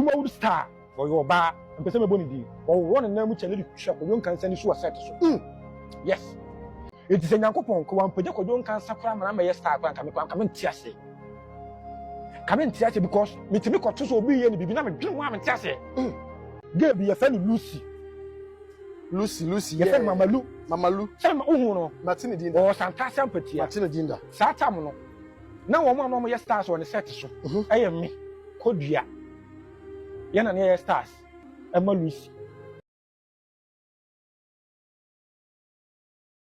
Kuma would star for your bar and Pesame Bonidi or one and them which a little shop you can send you a set. Yes. It is a Yankopon, Kuan Pajako, you can Sakram and I star come in Tiasi. Come in Tiasi because Mitimiko will be any Bibina and Jim Wam and Tiasi. Give me a friend Lucy. Lucy, your friend Mama Lu, some Uno, Martina Dinda, or Santa Sampati, Martina Dinda, Satamono. Now, one of your stars on the set. I am me, Kodia. Yana near stars, Emma Lucy.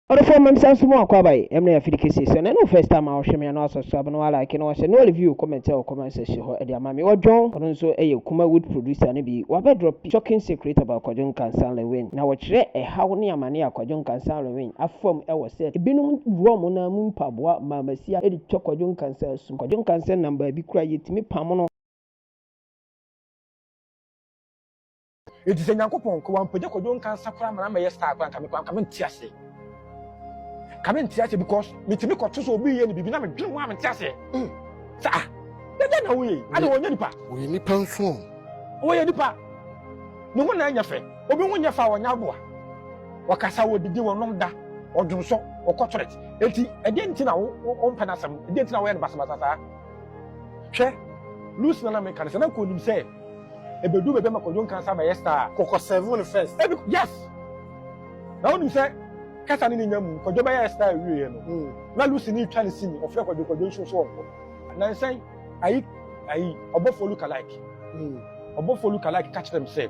Other form themselves more quabai, Emily Fidicasis, and no first time I'll show me an also Sabanwala. I can also no review, comment, or comment section at the Mammy or John, or also a Kuma wood producer, and be what drop shocking secret about Quajon Cansan Lewin. Now, watch a how near mania Quajon Cansan Lewin. A form I was said, a binum Romana moon pabwa, Mammasia, Eddie Choquajon Cansan, Quajon Cansan number be cried to me Pamono. It is a Yankopon, Kuan Pajako, you can Sakram and I star come in Tiasi. Come in Tiasi because Mitimiko will be any Bibina and Jim Wam and Tiasi. Sir, then away. I don't want any part. We need perform. Oh, any part. No one in your face. Obi when your father Yabua. Wakasa would be doing Nomda or Dumso or Cotorette. I didn't know on Panasam, didn't know when Basmata. Che, Lucy Nanamekan, and I couldn't say. A bedu bema ko yon kan sa ba yesta Coco 7 first. Yes. Now you say kasa ni nyamu ko do ba yesta wiye no. Na Lucy ni twa ni sini o fe ko do so. Na say ayi obofo look alike. Obofo look alike catch them say.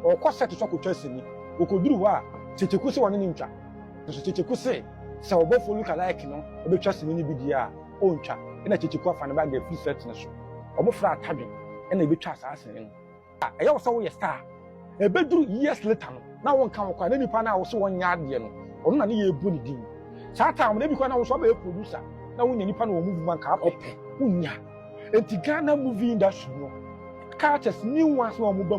O ko set so ko twa sini. O ko duru wa checheku se woni ni ntwa. So checheku se obofo look alike no o be twa sini ni bi dia o ntwa. E na checheku afa na ba ga free set na so. Obofra atadwen e na e be twa asase ni. I also a star. A bedroom years later. Now one can quite any pan also 1 yard. Or none of you bunny dim. Satam, maybe when I was a producer. Now when any pan will move one car up. Unya. And Tigana movie industry. Carters new ones no move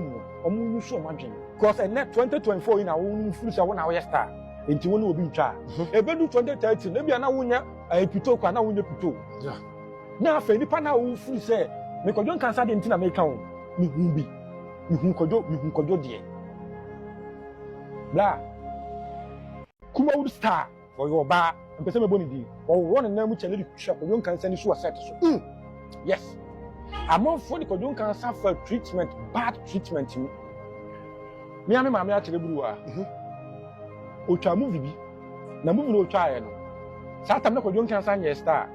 or move so much. Because a net 2024 in our own fruits are 1 hour star. And you will be charged. A bedroom 2030, maybe an hour a pito can now win the pito. Now, for any pan who free say, make a young cancer in Tina make count. Me be. Me kojo die bla Kuma would star for your bar and Pesame Bonidi or one and them which a little shop you can send you a set. Yes, I'm on for the Kojon can suffer treatment, bad treatment. Me and my mamma Telebrua. Ocha movie na movie no try no. Satam na Kojon can sign your star.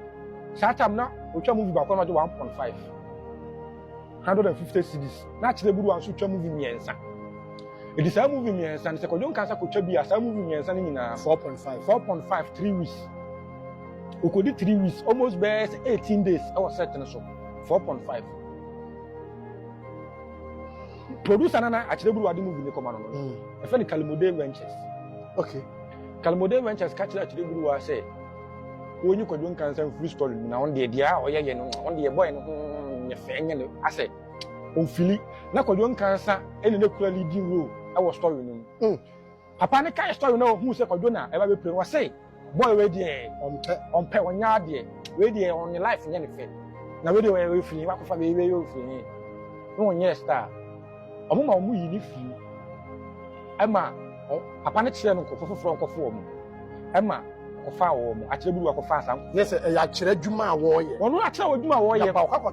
Satam na Ocha movie back on 1.5. 150 CDs. Naturally, we want to movie me answer. It is a movie me answer. The Kojon cancer could be a movie me answer in 4.5, 3 weeks. We could do 3 weeks, almost best 18 days. I was certain so 4.5. Producer Nana actually we are the movie come on. I find Kalimode Ventures. Okay. Kalimode Ventures catch that actually we say. When you Kojon cancer free story now on the idea or yeah on the boy I say, on Philly, na Kojon cancer, any nuclear leading role. I was story. Papa, the kind of story now who said Kodona ever be was say, boy, ready on pay 1 yard, ready on your life in anything. Now, ready where we feel, what for me, you feel. No one, yes, star. A woman who you feel. Emma, Papa, the chairman for Emma. Actually, we are fast. Yes, actually, Juma warrior. One actually, Juma warrior. Papa,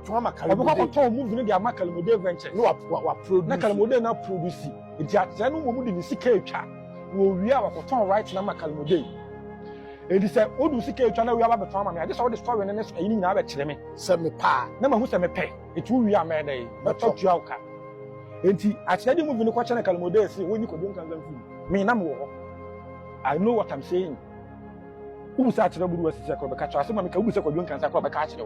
moving the Macalmode venture. No, Macalmode now produce it. It's a no woman in the CK. We are a right now, Macalmode. It is a old CK channel. We have a time. I just saw the story and then you never tell me. Send me pa. Never who send me pay. It will be a man. But talk to you. And actually, moving the question Calmode say when you could do me, I know what I'm saying. Who sat to the Buddha Secret catcher? Some make a who second can sacro by catcher.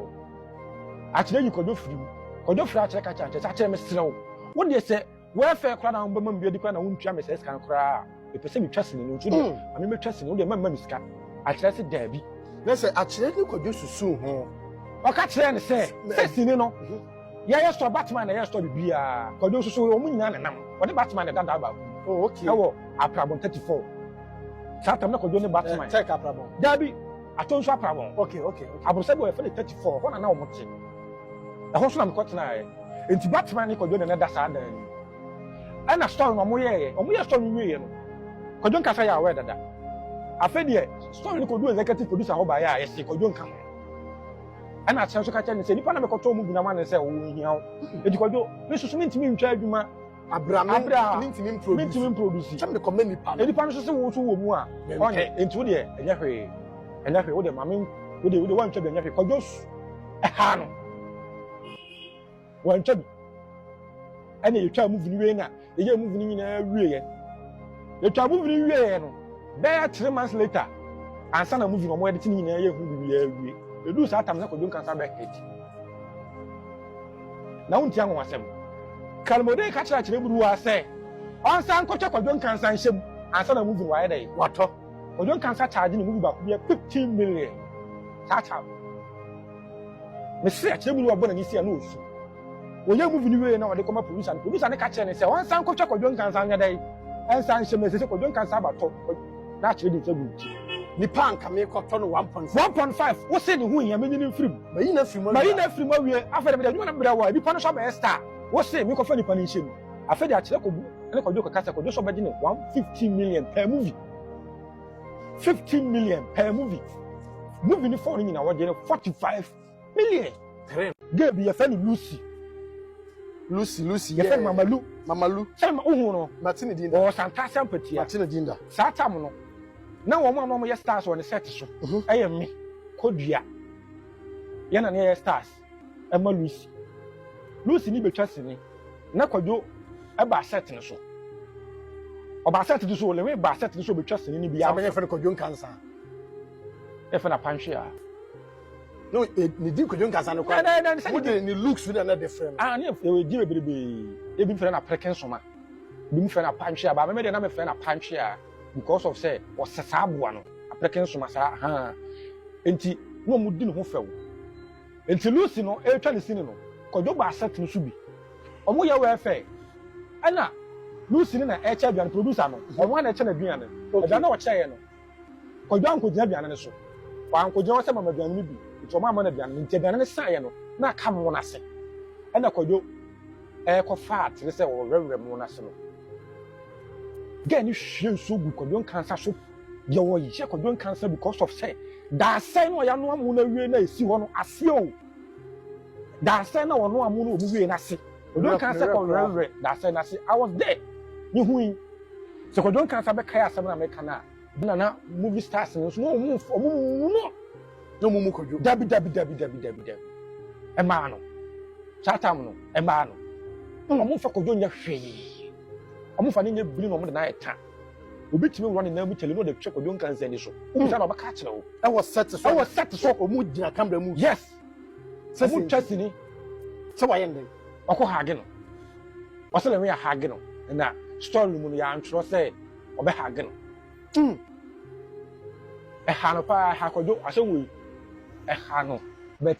Actually, you could do free. Could do flat catcher, actually, Mr. What do you say? Welfare crown on women be the crown on Chamis can cry. If you say me trusting in you, I mean, trusting all the members can. I trust it, Debbie. Let's say, actually, you could do so soon. Or catch and say, you know. Yeah, yes, to Batman, I to be a Codoso, so woman, and what the Batman had done about. Oh, okay. Oh, I problem 34. Satam na kodone Batman. Take a problem. Debbie, I told you a problem. Okay. I was said, well, 34. One and now, what's it? The horse I'm caught now. enti Batman ne kwadwo na da saa dan ni ana story no mo ye story no ye no kwadwo nkasa ya we dada afa de story no kwadwo executive producer ho ba ya yesi kwadwo nka ho ana kyerɛ so ka kyerɛ ne sɛ nipa na mekɔtɔ mu bi na ma ne sɛ wo hia wo enti kwadwo ne susu ne ntimi ntwa adwuma Abra ntimi produce kyɛm de kɔmɛ nipa nipa no so se wo so wo mu a ɔnyɛ enti wo de ɛnyɛ hwee wo de mame wo de wantwa bi ɛnyɛ hwee kwadwo ɛha no wantwa bi ɛna yɛtwa movie no wie na yɛyɛ movie no nyinaa wie yɛtwa movie no wie no bɛyɛ 3 months later ansa na movie no mo yɛde ti nyinaa yɛ hu bi wie edu saa tam na kwadwo nkansa bɛ hit na wonti anwo asɛm kalmode ka kyerɛ buru wa sɛ ɔnsa nkɔtwa kwadwo nkansa nhyɛm ansa na movie no wayɛ dɛ watɔ kwadwo nkansa charge ne movie ba ko bi 15 million saa me se kyerɛ buru wa bɔ na ni sia na osu woyɛ movie no wie na wɔde kɔma producer ne ka kyerɛ ne sɛ ɔnsa nkɔtwa kwadwo nkansa nyɛ dɛ ɛnsa nhyɛm na sɛ kwadwo nkansa abatɔ na kyerɛ de nkyɛ bu nipa anka me kɔtɔ no 1.5 wo se ne ho hia menyi ne mfirim mayi na firim awie afɛde me de adwuma na brɛ wa nipa no so abɛyɛ star wo se me kɔfa nipa no nhyɛm afɛde akyerɛ kɔbu ne kɔdwo kɔka sɛ kɔdwo so bɛgye ne 150 million per movie 15 million per movie ne phone nyina wɔgye ne 45 million girl bi yɛfɛ no Lucy yɛfɛ no Mamalu sɛ ma ohu no Martine Dinda ɔ santa sympathy Martine Dinda saa tam no na wɔn a wɔn yɛ stars wɔ ne set so ɛyɛ me Kodua yɛna ne yɛ stars ɛma Lucy ni betwa sini na kwadwo ɛba set ne so ɔba set ne so wɔ lewe ba set ne so betwa sini ni bi abɛyɛ fɛ kwadwo nkansa ɛfɛ na panhwe a no ne di kwadwo nkansa no kwa wo de ne looks with another different ne e di bebrebe e bi fɛ na preken soma bi mu fɛ na panhwe a ba me de na me fɛ na panhwe a because of say o sesa aboa no apreken soma sa ha enti no mu di ne ho fɛw enti Lucy no e twa ne sini no kwadwo ba set no so bi omo yɛ wɛ fɛ ana Lucy na e kya bian producer no omo na e kya na bian no da na wo kya yɛ no kwadwo ankogyina bian ne so wa ankogyina wo sɛ mama bian no bi enti omo ama na bian no enti bian ne sa yɛ no na aka mo na se ana kwadwo e kɔ fat ne sɛ wo rewrɛ mo na se no get ni hwe so gu kwadwo nkansa so ye wo yi kwadwo nkansa because of say da sai no ya no amu na wie na esi ho no ase o da sai na wono amu no omu wie na ase kwadwo nkansa ko rere da sai na ase I was there ni hui so kwadwo nkansa be kai asem na meka na movie stars no so omu no mu kwadwo dabi e ma no chatam no e ma no omu fa kwadwo nya hwe omo fa ne nya biri no omo de na eta obi timi wura ne na mu chele no de twekwa don kansa ni so omo sa na obaka kire wo e was set so omo gina camera mu yes omo twasi ni se wa yende okọ hage no wasele we ya hage no na story mu no ya antro se obe hage no e ha no pa ha kwadwo asem we e ha no but